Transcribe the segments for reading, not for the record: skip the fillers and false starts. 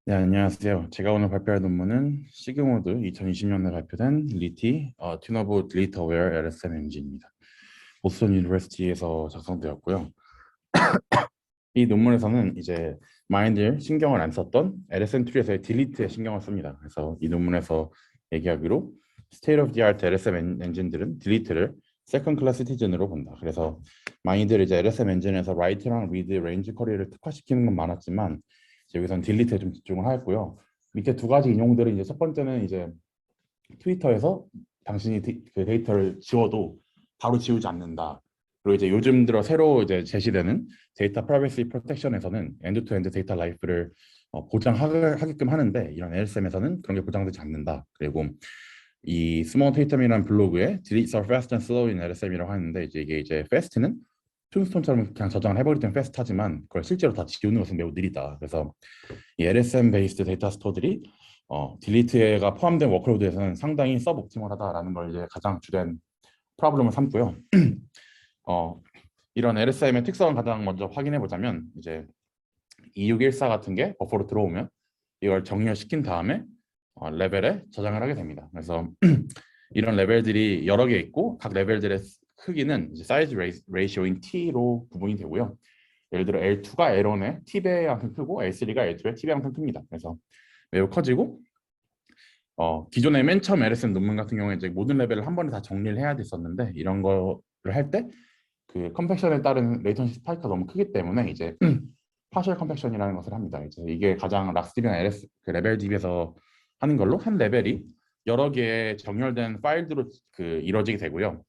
네, 안녕하세요. 제가 오늘 발표할 논문은 시그모드 2020년에 발표된 리티 튜너브 딜리터 웨어 LSM 엔진입니다. 보스턴 유니버시티에서 작성되었고요. 이 논문에서는 이제 마인드에 신경을 안 썼던 LSM 트리에서의 딜리트에 신경을 씁니다. 그래서 이 논문에서 얘기하기로 스테이트 오브 디 아트 LSM 엔진들은 딜리트를 세컨 클래스 시티즌으로 본다. 그래서 많이들 이제 LSM 엔진에서 라이트랑 리드 레인지 커리를 특화시키는 건 많았지만 여기서는 딜리트에 좀 집중을 하였고요. 밑에 두 가지 인용들은 이제 첫 번째는 이제 트위터에서 당신이 그 데이터를 지워도 바로 지우지 않는다. 그리고 이제 요즘 들어 새로 이제 제시되는 데이터 프라이버시 프로텍션에서는 엔드 투 엔드 데이터 라이프를 보장하게끔 하는데 이런 LSM에서는 그런 게 보장되지 않는다. 그리고 이 스몰 테이텀이라는 블로그에 Deletes are fast and slow in LSM이라고 하는데 이게 이제 fast는 툰스톤처럼 그냥 저장을 해버릴 땐 패스트하지만 그걸 실제로 다 지우는 것은 매우 느리다. 그래서 이 LSM 베이스드 데이터 스토어들이 딜리트가 포함된 워크로드에서는 상당히 서브옵티멀하다라는 걸 이제 가장 주된 프로블럼을 삼고요. 이런 LSM의 특성을 가장 먼저 확인해 보자면 이제 2614 같은 게 버퍼로 들어오면 이걸 정렬시킨 다음에 레벨에 저장을 하게 됩니다. 그래서 이런 레벨들이 여러 개 있고 각 레벨들의 크기는 이제 사이즈 레이시오인 t로 구분이 되고요. 예를 들어 L2가 L1의 t배만큼 크고 L3가 L2의 t배만큼 큽니다. 그래서 매우 커지고 기존의 맨 처음 LSM 논문 같은 경우에 이제 모든 레벨을 한 번에 다 정리를 해야 됐었는데 이런 거를 할 때 그 컴팩션에 따른 레이턴시 스파이크가 너무 크기 때문에 이제 파셜 컴팩션이라는 것을 합니다. 이제 이게 가장 락스DB나 LS 그 레벨 DB에서 하는 걸로 한 레벨이 여러 개의 정렬된 파일들로 이루어지게 되고요.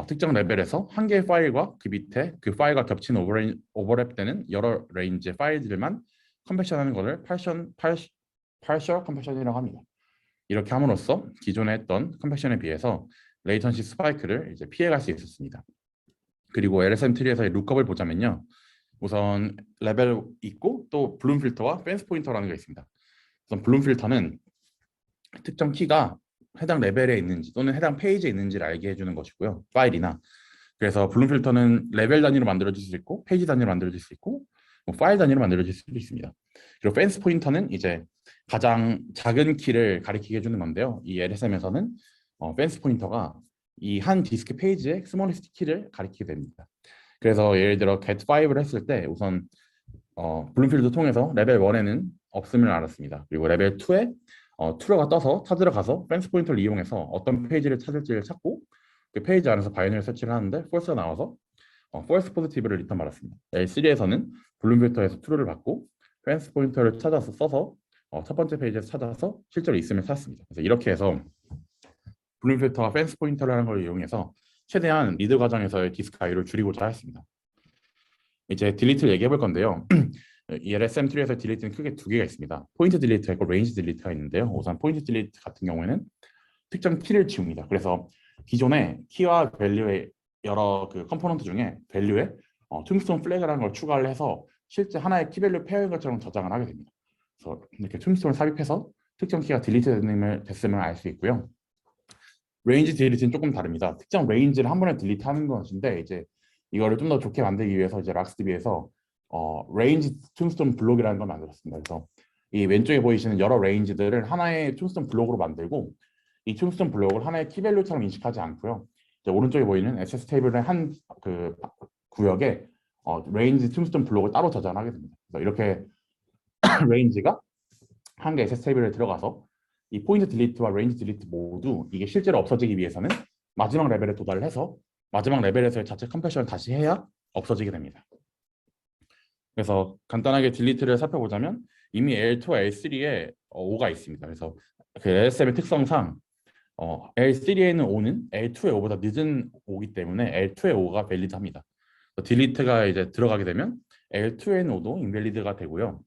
특정 레벨에서 한 개의 파일과 그 밑에 그 파일과 겹치는 오버랩되는 여러 레인지의 파일들만 컴팩션하는 것을 파셜 컴팩션이라고 합니다. 이렇게 함으로써 기존에 했던 컴팩션에 비해서 레이턴시 스파이크를 이제 피해갈 수 있었습니다. 그리고 LSM 트리에서의 룩업을 보자면요. 우선 레벨 있고 또 블룸 필터와 펜스 포인터라는 게 있습니다. 우선 블룸 필터는 특정 키가 해당 레벨에 있는지 또는 해당 페이지에 있는지를 알게 해주는 것이고요. 파일이나. 그래서 블룸 필터는 레벨 단위로 만들어질 수 있고 페이지 단위로 만들어질 수 있고 뭐 파일 단위로 만들어질 수도 있습니다. 그리고 펜스 포인터는 이제 가장 작은 키를 가리키게 해주는 건데요. 이 LSM에서는 펜스 포인터가 이 한 디스크 페이지의 스몰리스트 키를 가리키게 됩니다. 그래서 예를 들어 get5를 했을 때 우선 블룸필드 통해서 레벨 1에는 없음을 알았습니다. 그리고 레벨 2에 투러가 떠서 찾으러 가서 펜스 포인터를 이용해서 어떤 페이지를 찾을지를 찾고 그 페이지 안에서 바이너리 서치를 하는데 false가 나와서 false positive를 리턴 받았습니다. L3에서는 블룸 필터에서 true를 받고 펜스 포인터를 찾아서 써서 첫 번째 페이지에서 찾아서 실제로 있음을 찾았습니다. 그래서 이렇게 해서 블룸 필터와 펜스 포인터를 하는 걸 이용해서 최대한 리드 과정에서의 디스크 IO를 줄이고자 했습니다. 이제 딜리트를 얘기해 볼 건데요. 이 LSM3에서 딜리트는 크게 두 개가 있습니다. 포인트 딜리트가 있고 레인지 딜리트가 있는데요. 우선 포인트 딜리트 같은 경우에는 특정 키를 지웁니다. 그래서 기존의 키와 밸류의 여러 그 컴포넌트 중에 밸류에 툼스톤 플래그라는 걸 추가를 해서 실제 하나의 키 밸류 페어인 것처럼 저장을 하게 됩니다. 그래서 이렇게 툼스톤을 삽입해서 특정 키가 딜리트 됐음을 알 수 있고요. 레인지 딜리트는 조금 다릅니다. 특정 레인지를 한 번에 딜리트하는 것인데 이제 이거를 좀 더 좋게 만들기 위해서 이제 락스DB에서 레인지 툼스톤 블록이라는 걸 만들었습니다. 그래서 이 왼쪽에 보이시는 여러 레인지들을 하나의 툼스톤 블록으로 만들고 이 툼스톤 블록을 하나의 키밸류처럼 인식하지 않고요. 이제 오른쪽에 보이는 SS 테이블의 한 그 구역에 레인지 툼스톤 블록을 따로 저장하게 됩니다. 그래서 이렇게 레인지가 한 개 SS 테이블에 들어가서 이 포인트 딜리트와 레인지 딜리트 모두 이게 실제로 없어지기 위해서는 마지막 레벨에 도달을 해서 마지막 레벨에서의 자체 컴패션을 다시 해야 없어지게 됩니다. 그래서 간단하게 딜리트를 살펴보자면 이미 L2와 L3에 5가 있습니다. 그래서 그 LSM의 특성상 L3에 있는 5는 L2의 5보다 늦은 5이기 때문에 L2의 5가 밸리드합니다. 딜리트가 이제 들어가게 되면 L2에 있는 5도 인밸리드가 되고요.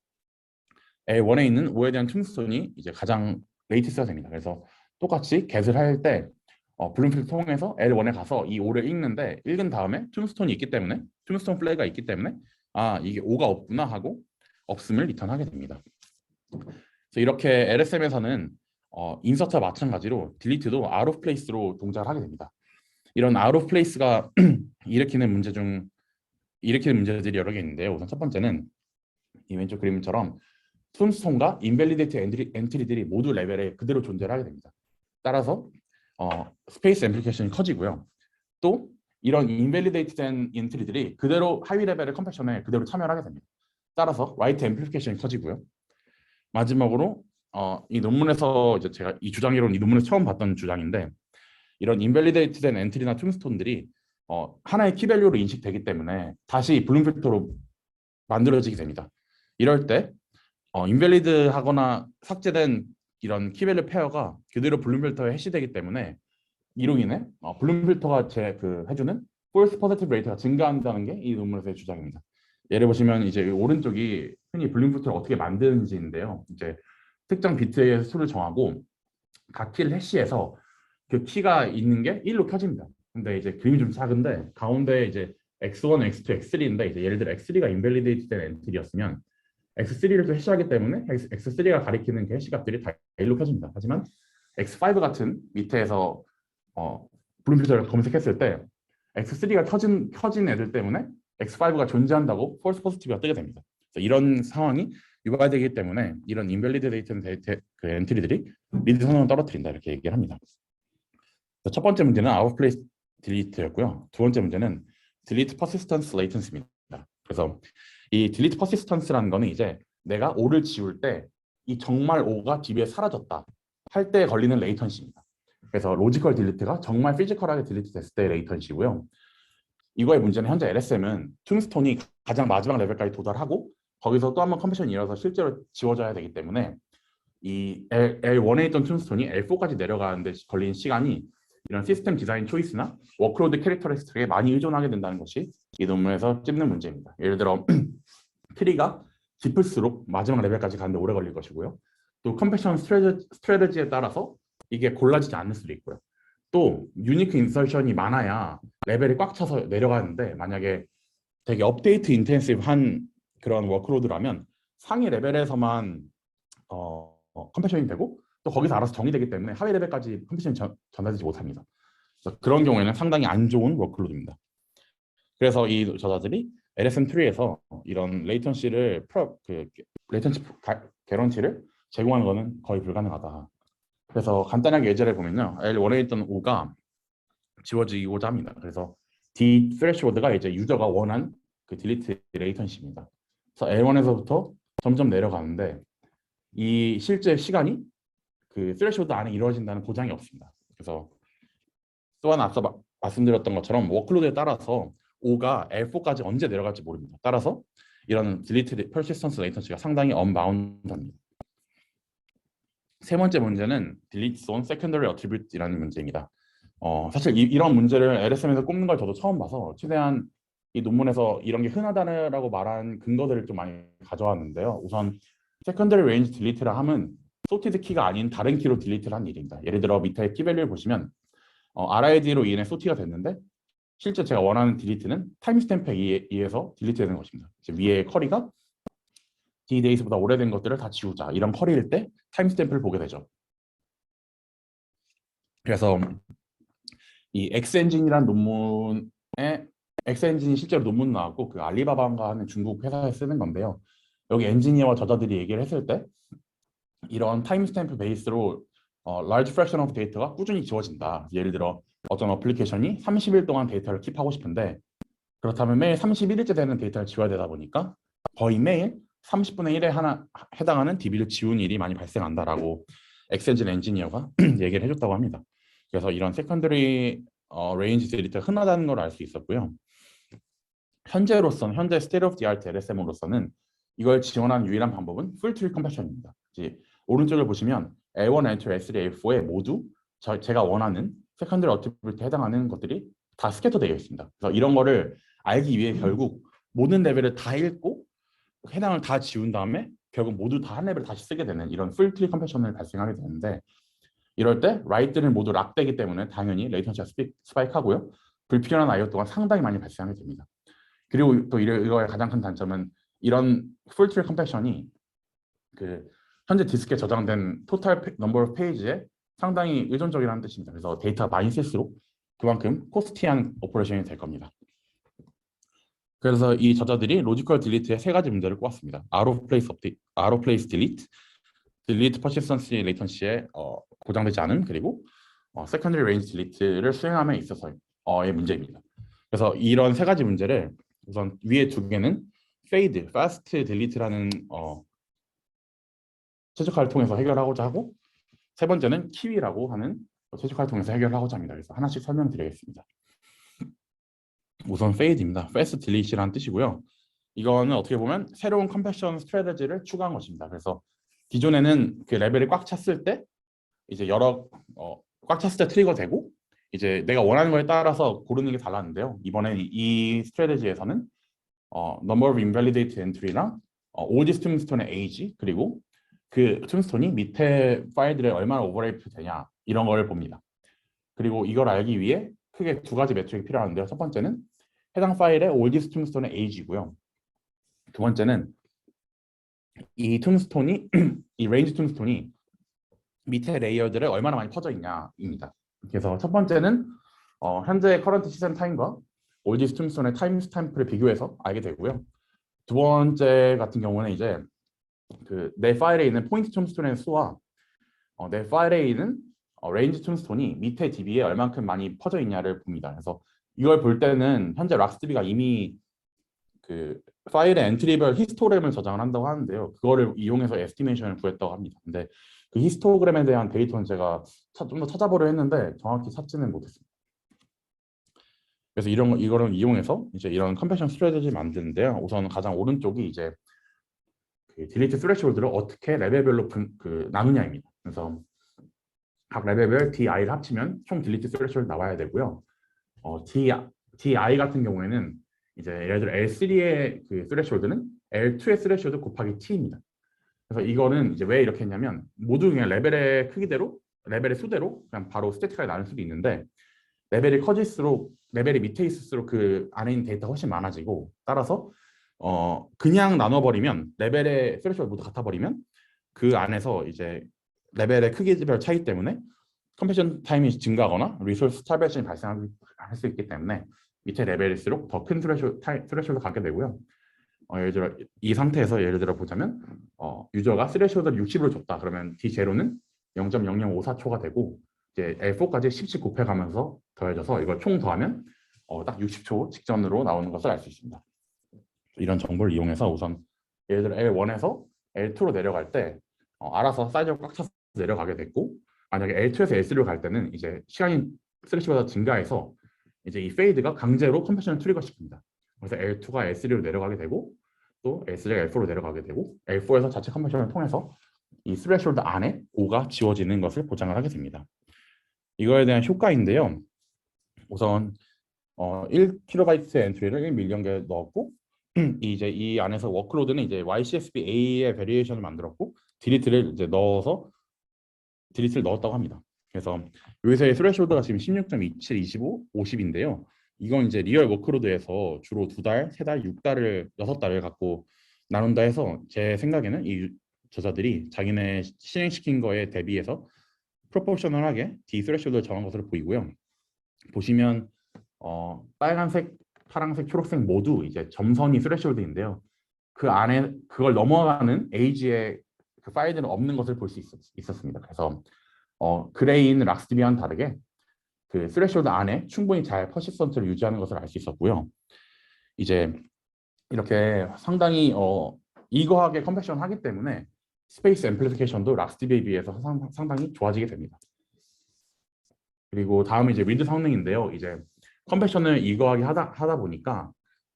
L1에 있는 5에 대한 툼스톤이 이제 가장 레이티스가 됩니다. 그래서 똑같이 get을 할 때 블룸필드 통해서 L1에 가서 이 5를 읽는데 읽은 다음에 툼스톤이 있기 때문에 툼스톤 플래그가 있기 때문에 아 이게 5가 없구나 하고 없음을 리턴하게 됩니다. 그래서 이렇게 LSM에서는 인서트와 마찬가지로 딜리트도 out of place로 동작을 하게 됩니다. 이런 out of place가 일으키는 문제들이 여러 개 있는데요. 우선 첫 번째는 이 왼쪽 그림처럼 툼스톤과 인밸리데이트 엔트리들이 모두 레벨에 그대로 존재를 하게 됩니다. 따라서 스페이스 앰플리케이션이 커지고요. 또 이런 인밸리데이트된 엔트리들이 그대로 하위 레벨의 컴팩션에 그대로 참여를 하게 됩니다. 따라서 라이트 앰플리피케이션이 커지고요. 마지막으로 이 논문에서 이제 제가 이 주장이론 이 논문에서 처음 봤던 주장인데, 이런 인밸리데이트된 엔트리나 툼스톤들이 하나의 키밸류로 인식되기 때문에 다시 블룸 필터로 만들어지게 됩니다. 이럴 때 인밸리드하거나 삭제된 이런 키밸류 페어가 그대로 블룸 필터에 해시되기 때문에 이로 인해 블룸 필터가 해주는 false positive rate가 증가한다는 게 이 논문에서의 주장입니다. 예를 보시면 이제 오른쪽이 흔히 블룸 필터를 어떻게 만드는지인데요. 이제 특정 비트의 수를 정하고 각 키를 해시해서 그 키가 있는 게 1로 켜집니다. 근데 이제 그림이 좀 작은데 가운데 이제 x1, x2, x3인데 이제 예를 들어 x3가 인밸리데이트 된 엔트리였으면 x3를 또 해시하기 때문에 x3가 가리키는 그 해시 값들이 다 1로 켜집니다. 하지만 x5 같은 밑에서 블룸 필터를 검색했을 때 x3가 켜진 애들 때문에 x5가 존재한다고 false positive가 뜨게 됩니다. 이런 상황이 유발되기 때문에 이런 인밸리데이트 데이터 그 엔트리들이 리드 선언을 떨어뜨린다 이렇게 얘기를 합니다. 첫 번째 문제는 out of place delete였고요. 두 번째 문제는 delete persistence latency입니다. 그래서 이 delete persistence라는 거는 이제 내가 5를 지울 때 이 정말 5가 DB에 사라졌다 할 때 걸리는 레이턴시입니다. 그래서 로지컬 딜리트가 정말 피지컬하게 딜리트 됐을 때 레이턴시고요. 이거의 문제는 현재 LSM은 툼스톤이 가장 마지막 레벨까지 도달하고 거기서 또 한 번 컴퓨션이 일어나서 실제로 지워져야 되기 때문에 이 L1에 있던 툼스톤이 L4까지 내려가는데 걸린 시간이 이런 시스템 디자인 초이스나 워크로드 캐릭터리스틱에 많이 의존하게 된다는 것이 이 논문에서 찝는 문제입니다. 예를 들어 트리가 깊을수록 마지막 레벨까지 가는데 오래 걸릴 것이고요. 또 컴패션 스트래티지에 따라서 이게 골라지지 않을 수도 있고요. 또 유니크 인설션이 많아야 레벨이 꽉 차서 내려가는데 만약에 되게 업데이트 인텐시브한 그런 워크로드라면 상위 레벨에서만 컴패션이 되고 또 거기서 알아서 정리되기 때문에 하위 레벨까지 컴패션이 전달되지 못합니다. 그래서 그런 경우에는 상당히 안 좋은 워크로드입니다. 그래서 이 저자들이 LSM3에서 이런 레이턴시를 레이턴시 개런티를 제공하는 것은 거의 불가능하다. 그래서 간단하게 예제를 보면요, L1에 있던 5가 지워지고자 합니다. 그래서 D threshold가 이제 유저가 원한 그 딜리트 레이턴시입니다. 그래서 L1에서부터 점점 내려가는데 이 실제 시간이 그 threshold 안에 이루어진다는 보장이 없습니다. 그래서 또한 앞서 말씀드렸던 것처럼 워크로드에 따라서 5가 L4까지 언제 내려갈지 모릅니다. 따라서 이런 딜리트 persistence latency가 상당히 언바운드합니다. 세 번째 문제는 deletes on secondary attribute이라는 문제입니다. 사실 이런 문제를 LSM에서 꼽는 걸 저도 처음 봐서 최대한 이 논문에서 이런 게 흔하다라고 말한 근거들을 좀 많이 가져왔는데요. 우선 secondary range delete라 함은 sorted 키가 아닌 다른 키로 딜리트를 한 일입니다. 예를 들어 밑에 키밸류를 보시면 RID로 인해 sort가 됐는데 실제 제가 원하는 딜리트는 타임스탬프에 의해서 딜리트 되는 것입니다. 위에 커리가 ddays보다 오래된 것들을 다 지우자 이런 커리일 때 타임스탬프를 보게 되죠. 그래서 이 엑스엔진이라는 논문에 엑스엔진이 실제로 논문 나왔고 그 알리바바인가 하는 중국 회사에 쓰는 건데요. 여기 엔지니어와 저자들이 얘기를 했을 때 이런 타임스탬프 베이스로 large fraction of data가 꾸준히 지워진다. 예를 들어 어떤 어플리케이션이 30일 동안 데이터를 킵하고 싶은데 그렇다면 매일 31일째 되는 데이터를 지워야 되다 보니까 거의 매일 30분의 1에 해당하는 DB를 지운 일이 많이 발생한다라고 엑스엔진 엔지니어가 얘기를 해줬다고 합니다. 그래서 이런 세컨더리 레인지 딜리트가 흔하다는 걸 알 수 있었고요. 현재 스테이트 오브 디 아트 LSM으로서는 이걸 지원하는 유일한 방법은 풀 트리 컴패션입니다. 오른쪽을 보시면 L1, L2, L3, L4에 모두 제가 원하는 세컨더리 어트리뷰트에 해당하는 것들이 다 스캐터 되어 있습니다. 그래서 이런 거를 알기 위해 결국 모든 레벨을 다 읽고 해당을 다 지운 다음에 결국 모두 다 한 레벨 다시 쓰게 되는 이런 풀 트리 컴패션을 발생하게 되는데 이럴 때 라이트는 모두 락되기 때문에 당연히 레이턴시가 스파이크하고요. 불필요한 I/O 또한 상당히 많이 발생하게 됩니다. 그리고 또 이거의 가장 큰 단점은 이런 풀 트리 컴패션이 그 현재 디스크에 저장된 토탈 넘버 오브 페이지에 상당히 의존적이라는 뜻입니다. 그래서 데이터가 많이 쓸수록 그만큼 코스티한 오퍼레이션이 될 겁니다. 그래서 이 저자들이 로지컬 딜리트의 세 가지 문제를 꼽았습니다. out of place delete, delete persistence latency에 보장되지 않은, 그리고 secondary range delete를 수행함에 있어서의 문제입니다. 그래서 이런 세 가지 문제를 우선 위에 두 개는 fast delete라는 최적화를 통해서 해결하고자 하고, 세 번째는 키위라고 하는 최적화를 통해서 해결하고자 합니다. 그래서 하나씩 설명드리겠습니다. 우선 fade입니다. fast delete라는 뜻이고요. 이거는 어떻게 보면 새로운 컴패션 스트래티지를 추가한 것입니다. 그래서 기존에는 그 레벨이 꽉 찼을 때 이제 꽉 찼을 때 트리거 되고, 이제 내가 원하는 거에 따라서 고르는 게 달랐는데요. 이번에 이 스트래티지에서는 number of invalidated entry랑 oldest tombstone의 age, 그리고 그 툼스톤이 밑에 파일들에 얼마나 오버레이트 되냐, 이런 걸 봅니다. 그리고 이걸 알기 위해 크게 두 가지 매트릭이 필요한데요. 첫 번째는 해당 파일의 oldest tombstone의 age이고요. 두 번째는 이 툼스톤이 이 레인지 툼스톤이 밑에 레이어들에 얼마나 많이 퍼져 있냐입니다. 그래서 첫 번째는 현재 커런트 시즌 타임과 올디스 툼스톤의 타임 스탬프를 비교해서 알게 되고요. 두 번째 같은 경우는 이제 그 내 파일에 있는 포인트 툼스톤의 수와 내 파일에 있는 레인지 툼스톤이 밑에 DB에 얼만큼 많이 퍼져 있냐를 봅니다. 그래서 이걸 볼 때는 현재 락스DB가 이미 그 파일의 엔트리별 히스토그램을 저장을 한다고 하는데요. 그거를 이용해서 에스티메이션을 구했다고 합니다. 근데 그 히스토그램에 대한 데이터는 제가 좀 더 찾아보려 했는데 정확히 찾지는 못했습니다. 그래서 이거를 이용해서 이제 이런 컴패션 스트래티지를 만드는데요. 우선 가장 오른쪽이 이제 그 딜리트 스레시홀드를 어떻게 레벨별로 나누냐입니다. 그래서 각 레벨별 DI를 합치면 총 딜리트 스레시홀드 나와야 되고요. DI 같은 경우에는 이제 예를 들어 L3의 그 스레시홀드는 L2의 스레시홀드 곱하기 T입니다. 그래서 이거는 이제 왜 이렇게 했냐면 모두 그냥 레벨의 크기대로, 레벨의 수대로 그냥 바로 스태틱하게 나눌 수도 있는데, 레벨이 커질수록, 레벨이 밑에 있을수록 그 안에 있는 데이터가 훨씬 많아지고, 따라서 그냥 나눠버리면, 레벨의 스레시홀드 모두 같아버리면 그 안에서 이제 레벨의 크기별 차이 때문에 컴패션 타임이 증가하거나 리소스 스타베이션이 발생할 수 있기 때문에 밑에 레벨일수록 더 큰 스레시홀드 갖게 되고요. 예를 들어 이 상태에서 예를 들어 보자면 유저가 스레시홀드를 60으로 줬다. 그러면 D0는 0.0054초가 되고, 이제 L4까지 10씩 곱해가면서 더해져서 이걸 총 더하면 딱 60초 직전으로 나오는 것을 알 수 있습니다. 이런 정보를 이용해서 우선 예를 들어 L1에서 L2로 내려갈 때 알아서 사이즈가 꽉 차서 내려가게 됐고, 만약에 L2에서 L3로 갈 때는 이제 시간이 스레시보다 증가해서 이제 이 페이드가 강제로 컴패션을 트리거 시킵니다. 그래서 L2가 L3로 내려가게 되고, 또 L3가 L4로 내려가게 되고, L4에서 자체 컴패션을 통해서 이 스레시홀드 안에 5가 지워지는 것을 보장을 하게 됩니다. 이거에 대한 효과인데요. 우선 1KB 엔트리를 1밀리언 개 넣었고, 이제 이 안에서 워크로드는 이제 YCSB-A의 베리에이션을 만들었고, 딜리트를 이제 딜리트를 넣었다고 합니다. 그래서 여기서의 스레시홀드가 지금 16.27, 25, 50인데요. 이건 이제 리얼 워크로드에서 주로 2달, 3달, 6달을 6달을 갖고 나눈다 해서 제 생각에는 이 저자들이 자기네 실행시킨 거에 대비해서 프로포셔널하게 D 스레시홀드를 정한 것으로 보이고요. 보시면 빨간색, 파란색, 초록색 모두 이제 점선이 스레시홀드인데요. 그 안에 그걸 넘어가는 에이지의 그 파일들은 없는 것을 볼 수 있었습니다. 그래서 그레이인 락스DB와는 다르게 그 스레시홀드 안에 충분히 잘 퍼시스턴트를 유지하는 것을 알 수 있었고요. 이제 이렇게 상당히 이거하게 컴패션 하기 때문에 스페이스 앰플리피케이션도 락스DB에 비해서 상당히 좋아지게 됩니다. 그리고 다음은 이제 윈드 성능인데요. 이제 컴패션을 이거하게 하다 보니까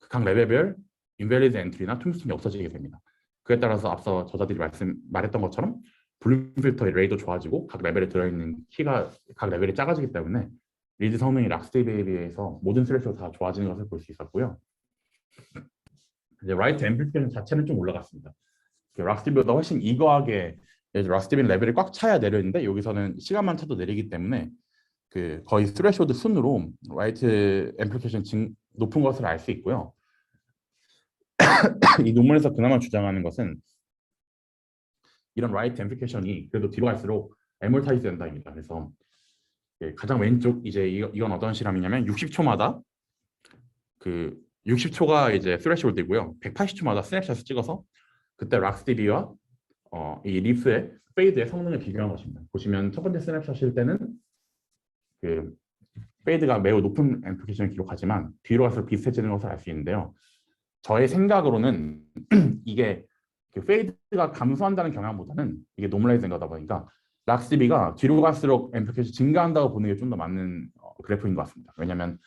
각 레벨별 인밸리드 엔트리나 툼스톤이 없어지게 됩니다. 그에 따라서 앞서 저자들이 말했던 것처럼 블룸 필터의 레이도 좋아지고 각 레벨에 들어있는 키가 각 레벨이 작아지기 때문에 리드 성능이 락스DB에 비해서 모든 스레시로 다 좋아지는 것을 볼 수 있었고요. 이제 라이트 앰플리피케이션 자체는 좀 올라갔습니다. 락스DB보다 훨씬 이거하게, 락스DB는 레벨이 꽉 차야 내려있는데 여기서는 시간만 차도 내리기 때문에 그 거의 스레시홀드 순으로 라이트 앰플리케이션 높은 것을 알 수 있고요. 이 논문에서 그나마 주장하는 것은 이런 라이트 앰플리케이션이 그래도 뒤로 갈수록 애몰타이즈 된다입니다. 그래서 가장 왼쪽 이제 이건 어떤 실험이냐면 60초마다 그 60초가 이제 스레시홀드이고요. 180초마다 스냅샷을 찍어서 그때 락스DB와 이 립스의 페이드의 성능을 비교한 것입니다. 보시면 첫 번째 스냅샷일 때는 그 페이드가 매우 높은 앰플리피케이션을 기록하지만 뒤로 갈수록 비슷해지는 것을 알 수 있는데요. 저의 생각으로는 이게 그 페이드가 감소한다는 경향보다는 이게 노멀라이즈된 거다 보니까 락스DB가 뒤로 갈수록 앰플리피케이션이 증가한다고 보는 게 좀 더 맞는 그래프인 것 같습니다. 왜냐하면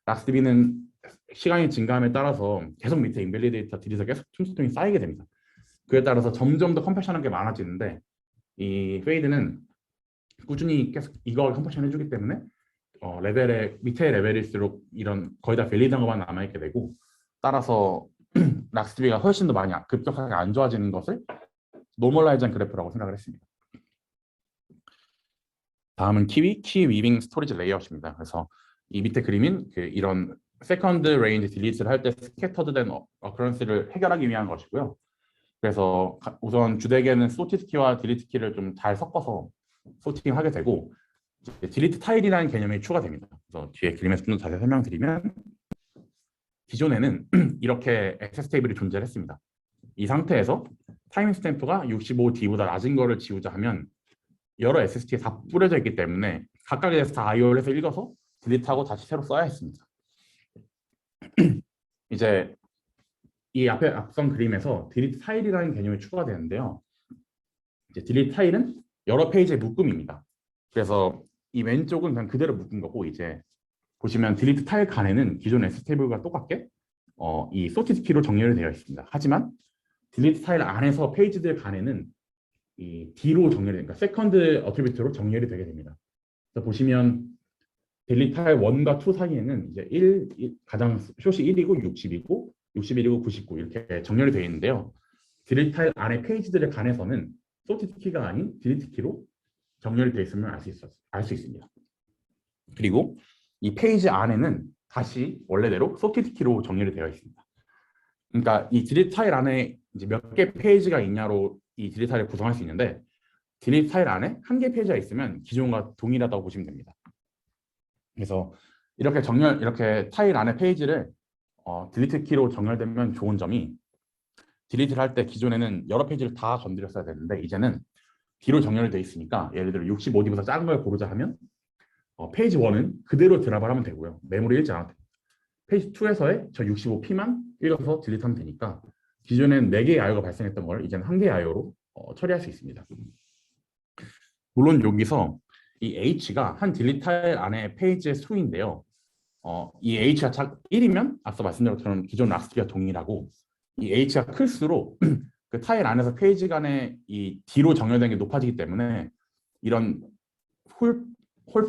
락스DB는 시간이 증가함에 따라서 계속 밑에 인밸리데이터 딜에서 계속 툼스통이 쌓이게 됩니다. 그에 따라서 점점 더 컴패션한 게 많아지는데 이 페이드는 꾸준히 계속 이걸 컴패션 해주기 때문에 레벨의 밑에 레벨일수록 이런 거의 다 밸리드한 것만 남아있게 되고 따라서 락스DB가 훨씬 더 많이 급격하게 안 좋아지는 것을 노멀라이즈한 그래프라고 생각을 했습니다. 다음은 키 위빙 스토리지 레이아웃입니다. 그래서 이 밑에 그림인 이런 세컨드 레인지 딜리트를 할 때 스캐터드된 어커런스를 해결하기 위한 것이고요. 그래서 우선 주되게는 소티스 키와 딜리트 키를 좀 잘 섞어서 소팅하게 되고 딜리트 타일이라는 개념이 추가됩니다. 그래서 뒤에 그림에서 좀 더 자세히 설명드리면 기존에는 이렇게 액세스 테이블이 존재했습니다. 이 상태에서 타임 스탬프가 65D보다 낮은 거를 지우자 하면 여러 SST에 다 뿌려져 있기 때문에 각각에 대해서 다 IO를 해서 읽어서 딜리트하고 다시 새로 써야 했습니다. 이제 이 앞선 그림에서 딜리트 타일이라는 개념이 추가되는데요. 이제 딜리트 타일은 여러 페이지의 묶음입니다. 그래서 이 왼쪽은 그냥 그대로 묶은 거고 이제 보시면 딜리트 타일 간에는 기존 S 테이블과 똑같게 이 소티드 키로 정렬이 되어 있습니다. 하지만 딜리트 타일 안에서 페이지들 간에는 이 D로 정렬이 되니까 세컨드 어트리뷰트로 정렬이 되게 됩니다. 그래서 보시면 딜리트 타일 1과 2 사이에는 이제 가장 숏이 1이고 60이고 61이고 99 이렇게 정렬이 되어 있는데요. 딜리트 타일 안에 페이지들에 간해서는 소티드 키가 아닌 딜리트 키로 정렬이 되어 있으면 알 수 있습니다. 그리고 이 페이지 안에는 다시 원래대로 소티드 키로 정렬이 되어 있습니다. 그러니까 이 딜리트 타일 안에 이제 몇 개 페이지가 있냐로 이 딜리트 타일을 구성할 수 있는데 딜리트 타일 안에 한 개 페이지가 있으면 기존과 동일하다고 보시면 됩니다. 그래서 이렇게 타일 안에 페이지를 딜리트 키로 정렬되면 좋은 점이 딜리트를 할 때 기존에는 여러 페이지를 다 건드렸어야 되는데 이제는 D로 정렬이 되어 있으니까 예를 들어 65D보다 작은 걸 고르자 하면 페이지 1은 그대로 드랍을 하면 되고요. 메모리 읽지 않아도 됩니다. 페이지 2에서의 저 65P만 읽어서 딜리트하면 되니까 기존에는 4개의 IO가 발생했던 걸 이제는 1개의 IO로 처리할 수 있습니다. 물론 여기서 이 H가 한 딜리트 타일 안에 페이지의 수인데요. 이 H가 1이면 앞서 말씀드린 것처럼 기존 락스DB와 동일하고 이 H가 클수록 그 타일 안에서 페이지 간의 이 D로 정렬된 게 높아지기 때문에 이런 홀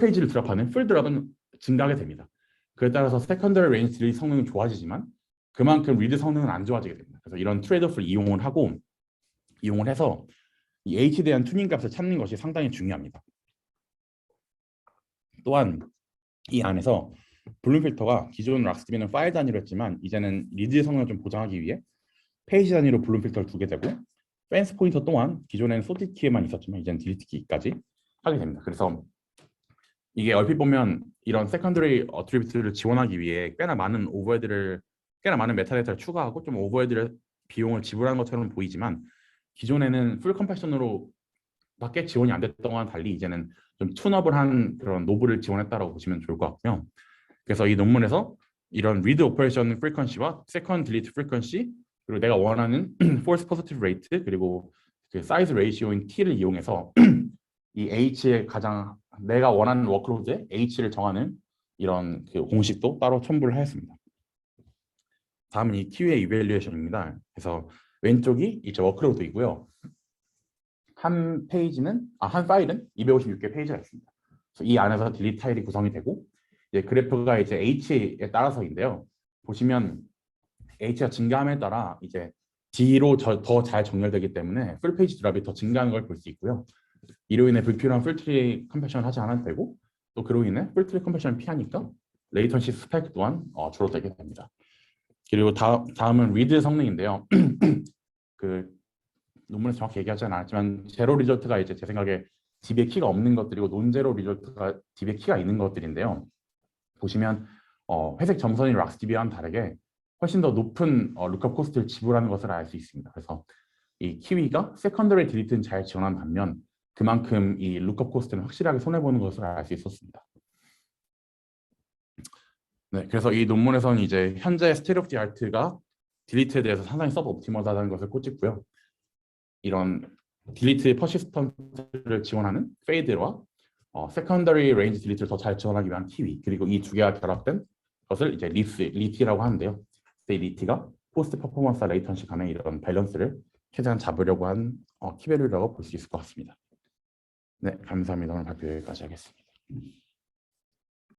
페이지를 드랍하는 풀 드랍은 증가하게 됩니다. 그에 따라서 세컨더리 레인지 딜리트 성능은 좋아지지만 그만큼 리드 성능은 안 좋아지게 됩니다. 그래서 이런 트레이드오프를 이용을 해서 이 H에 대한 튜닝 값을 찾는 것이 상당히 중요합니다. 또한 이 안에서 블룸 필터가 기존 락스DB는 파일 단위로 했지만 이제는 리드 성능을 좀 보장하기 위해 페이지 단위로 블룸 필터를 두게 되고 펜스 포인터 또한 기존에는 소티드 키에만 있었지만 이제는 딜리트 키까지 하게 됩니다. 그래서 이게 얼핏 보면 이런 세컨더리 어트리뷰트를 지원하기 위해 꽤나 많은 메타데이터를 추가하고 좀 오버헤드를 비용을 지불하는 것처럼 보이지만 기존에는 풀 컴패션으로 밖에 지원이 안 됐던 거와는 달리 이제는 좀 툰업을 한 그런 노브를 지원했다고 보시면 좋을 것 같고요. 그래서 이 논문에서 이런 리드 오퍼레이션 프리퀀시와 세컨드 딜리트 프리퀀시 그리고 내가 원하는 false positive rate 그리고 그 사이즈 레이시오인 T를 이용해서 이 H의 가장 내가 원하는 워크로드의 H를 정하는 이런 그 공식도 따로 첨부를 하였습니다. 다음은 이 QA 이밸류에이션입니다. 그래서 왼쪽이 이제 워크로드이고요. 한 파일은 256개 페이지가 있습니다. 그래서 이 안에서 딜리트 타일이 구성이 되고 이제 그래프가 이제 H에 따라서인데요. 보시면 H가 증가함에 따라 이제 D로 더 잘 정렬되기 때문에 풀 페이지 드랍이 더 증가하는 걸 볼 수 있고요. 이로 인해 불필요한 풀트리 컴패션을 하지 않아도 되고 또 그로 인해 풀트리 컴패션을 피하니까 레이턴시 스펙 또한 줄어들게 됩니다. 그리고 다음은 리드 성능인데요. 그 논문에서 정확히 얘기하지는 않았지만 제로 리졸트가 이제 제 생각에 DB의 키가 없는 것들이고 논제로 리졸트가 DB의 키가 있는 것들인데요. 보시면 회색 점선인 락스DB와는 다르게 훨씬 더 높은 룩업 코스트를 지불하는 것을 알 수 있습니다. 그래서 이 키위가 세컨더리 딜리트는 잘 지원한 반면 그만큼 이 룩업 코스트는 확실하게 손해보는 것을 알 수 있었습니다. 네, 그래서 이 논문에서는 이제 현재 스테이트 오브 디 아트가 딜리트에 대해서 상당히 서브 옵티멀하다는 것을 꼽집고요. 이런 딜리트 퍼시스턴트를 지원하는 페이드와 세컨더리 레인지 딜리트를 더 잘 지원하기 위한 키위, 그리고 이 두 개가 결합된 것을 이제 리티라고 하는데요. 이 리티가 포스트 퍼포먼스와 레이턴시 간의 이런 밸런스를 최대한 잡으려고 한 키밸류라고 볼 수 있을 것 같습니다. 네, 감사합니다. 오늘 발표 여기까지 하겠습니다.